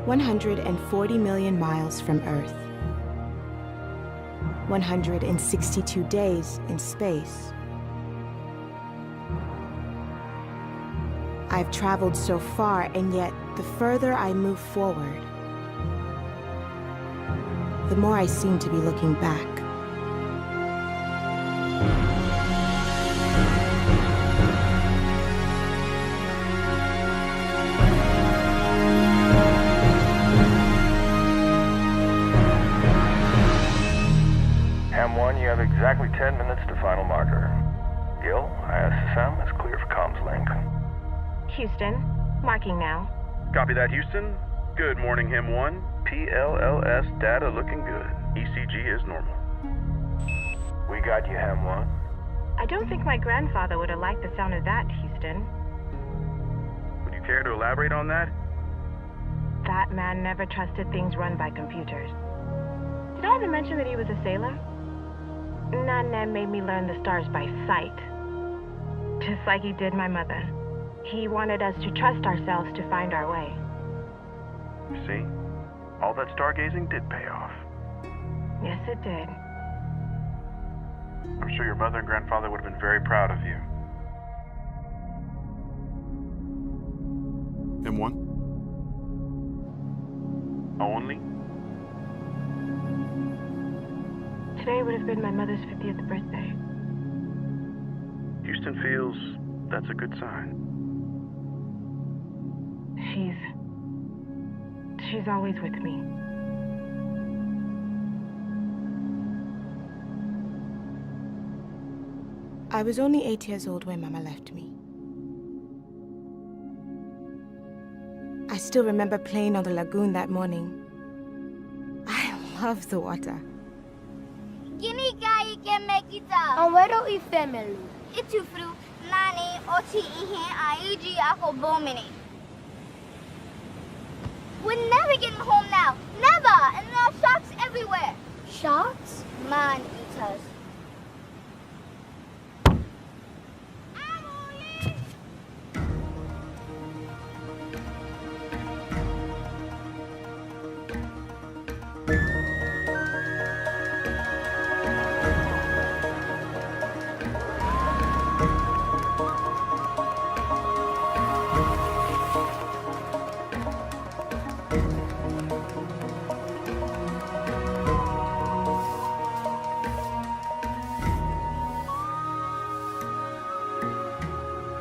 140 million miles from Earth. 162 days in space. I've traveled so far, and yet the further I move forward, the more I seem to be looking back. Ham1, you have exactly 10 minutes to final marker. Gil, ISSM is clear for comms link. Houston, marking now. Copy that, Houston. Good morning, Ham1. PLLS data looking good. ECG is normal. We got you, Ham1. I don't think my grandfather would have liked the sound of that, Houston. Would you care to elaborate on that? That man never trusted things run by computers. Did I ever mention that he was a sailor? Nanem made me learn the stars by sight. Just like he did my mother. He wanted us to trust ourselves to find our way. You see? All that stargazing did pay off. Yes, it did. I'm sure your mother and grandfather would have been very proud of you. M1? Only? Today would have been my mother's 50th birthday. Houston feels that's a good sign. She's always with me. I was only 8 years old when Mama left me. I still remember playing on the lagoon that morning. I love the water. Gini kai ke mekita. Anwero ifemelu. Itufru nani oti ihe ayuji ako bomini. We're never getting home now. Never! And there are sharks everywhere. Sharks? Man-eaters.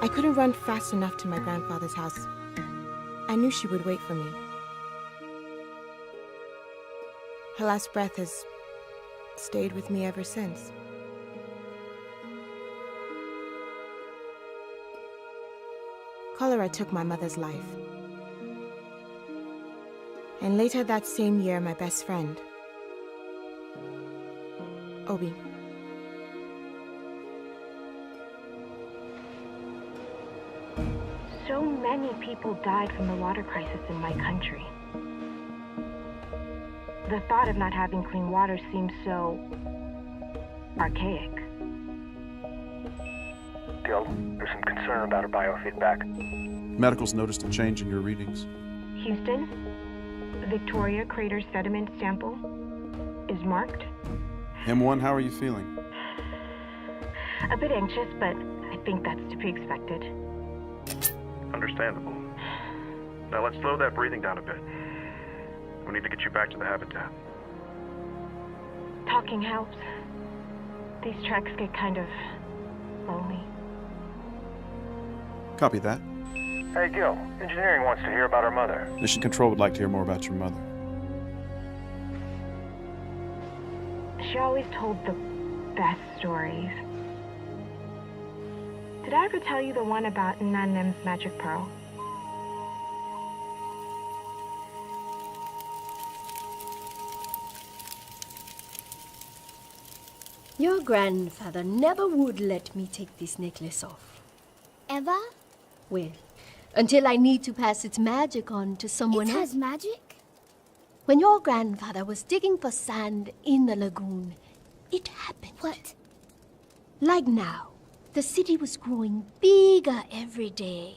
I couldn't run fast enough to my grandfather's house. I knew she would wait for me. Her last breath has stayed with me ever since. Cholera took my mother's life. And later that same year, my best friend, Obi. So many people died from the water crisis in my country. The thought of not having clean water seems so archaic. Gil, there's some concern about her biofeedback. Medical's noticed a change in your readings. Houston, Victoria Crater sediment sample is marked. M1, how are you feeling? A bit anxious, but I think that's to be expected. Understandable. Now let's slow that breathing down a bit. We need to get you back to the habitat. Talking helps. These treks get kind of lonely. Copy that. Hey, Gil, engineering wants to hear about her mother. Mission Control would like to hear more about your mother. She always told the best stories. Did I ever tell you the one about Nanem's magic pearl? Your grandfather never would let me take this necklace off. Ever? Well, until I need to pass its magic on to someone It else. has magic? When your grandfather was digging for sand in the lagoon, it happened. What? Like now, the city was growing bigger every day.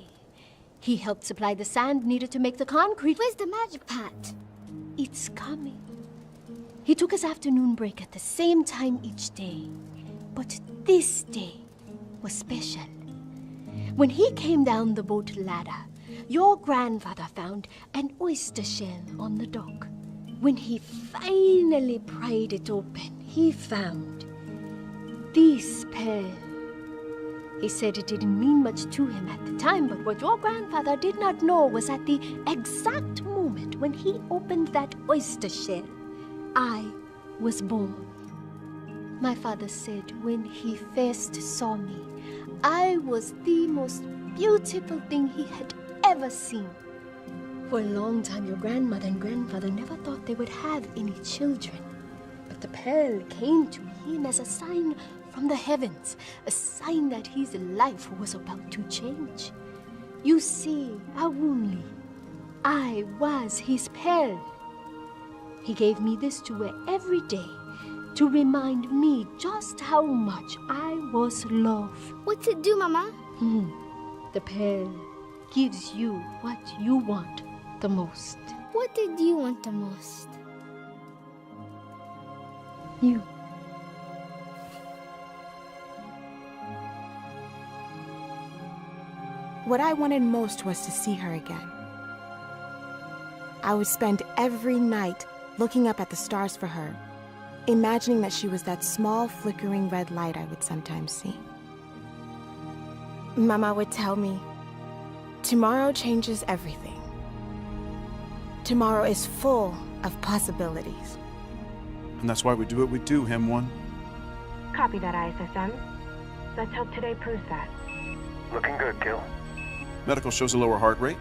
He helped supply the sand needed to make the concrete. Where's the magic part? It's coming. He took his afternoon break at the same time each day. But this day was special. When he came down the boat ladder, your grandfather found an oyster shell on the dock. When he finally pried it open, he found this pearl. He said it didn't mean much to him at the time, but what your grandfather did not know was at the exact moment when he opened that oyster shell, I was born. My father said when he first saw me, I was the most beautiful thing he had ever seen. For a long time, your grandmother and grandfather never thought they would have any children. But the pearl came to him as a sign from the heavens, a sign that his life was about to change. You see, Awunli, I was his pearl. He gave me this to wear every day to remind me just how much I was loved. What's it do, Mama? The pearl gives you what you want the most. What did you want the most? You. What I wanted most was to see her again. I would spend every night looking up at the stars for her, imagining that she was that small flickering red light I would sometimes see. Mama would tell me, tomorrow changes everything. Tomorrow is full of possibilities. And that's why we do what we do, Him One. Copy that, ISSM. Let's hope today proves that. Looking good, Gil. Medical shows a lower heart rate.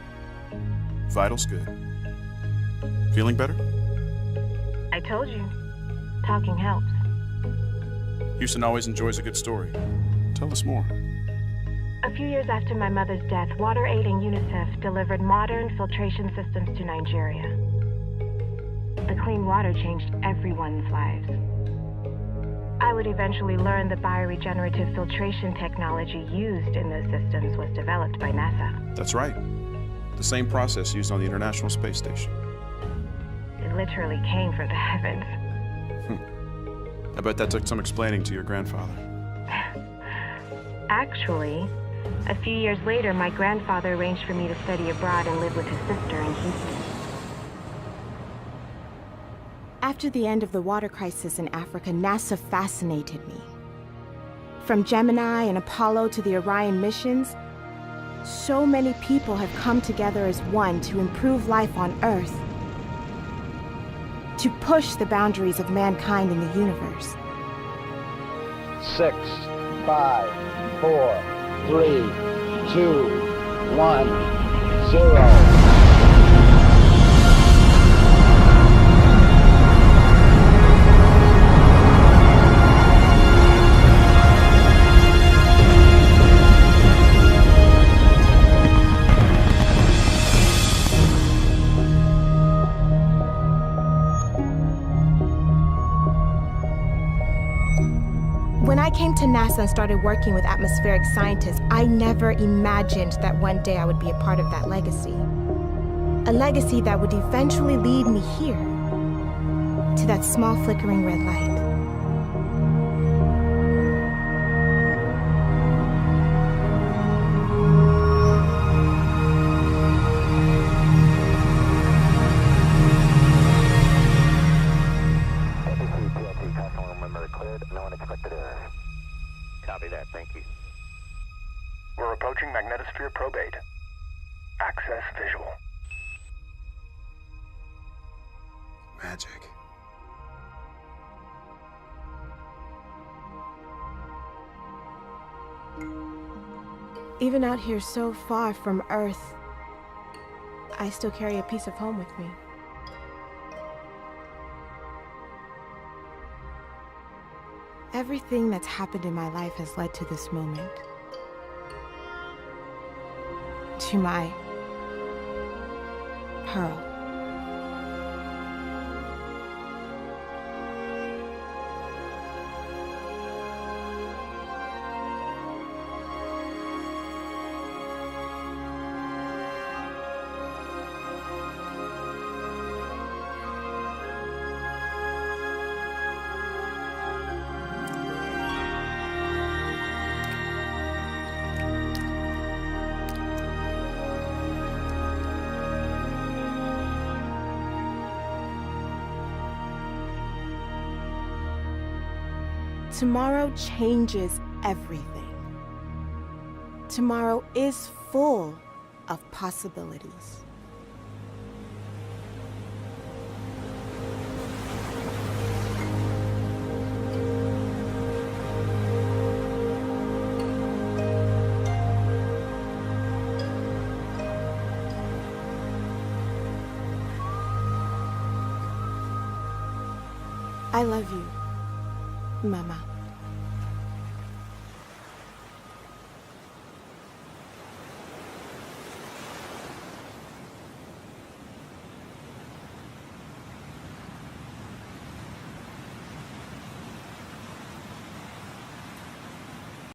Vitals good. Feeling better? I told you. Talking helps. Houston always enjoys a good story. Tell us more. A few years after my mother's death, WaterAid and UNICEF delivered modern filtration systems to Nigeria. The clean water changed everyone's lives. I would eventually learn the bioregenerative filtration technology used in those systems was developed by NASA. That's right. The same process used on the International Space Station. It literally came from the heavens. I bet that took some explaining to your grandfather. Actually, a few years later, my grandfather arranged for me to study abroad and live with his sister in Houston. After the end of the water crisis in Africa, NASA fascinated me. From Gemini and Apollo to the Orion missions, so many people have come together as one to improve life on Earth, to push the boundaries of mankind in the universe. 6, 5, 4, 3, 2, 1, 0. When I came to NASA and started working with atmospheric scientists, I never imagined that one day I would be a part of that legacy. A legacy that would eventually lead me here, to that small flickering red light. Copy that, thank you. We're approaching magnetosphere probate. Access visual. Magic. Even out here so far from Earth, I still carry a piece of home with me. Everything that's happened in my life has led to this moment. To my pearl. Tomorrow changes everything. Tomorrow is full of possibilities. I love you, Mama.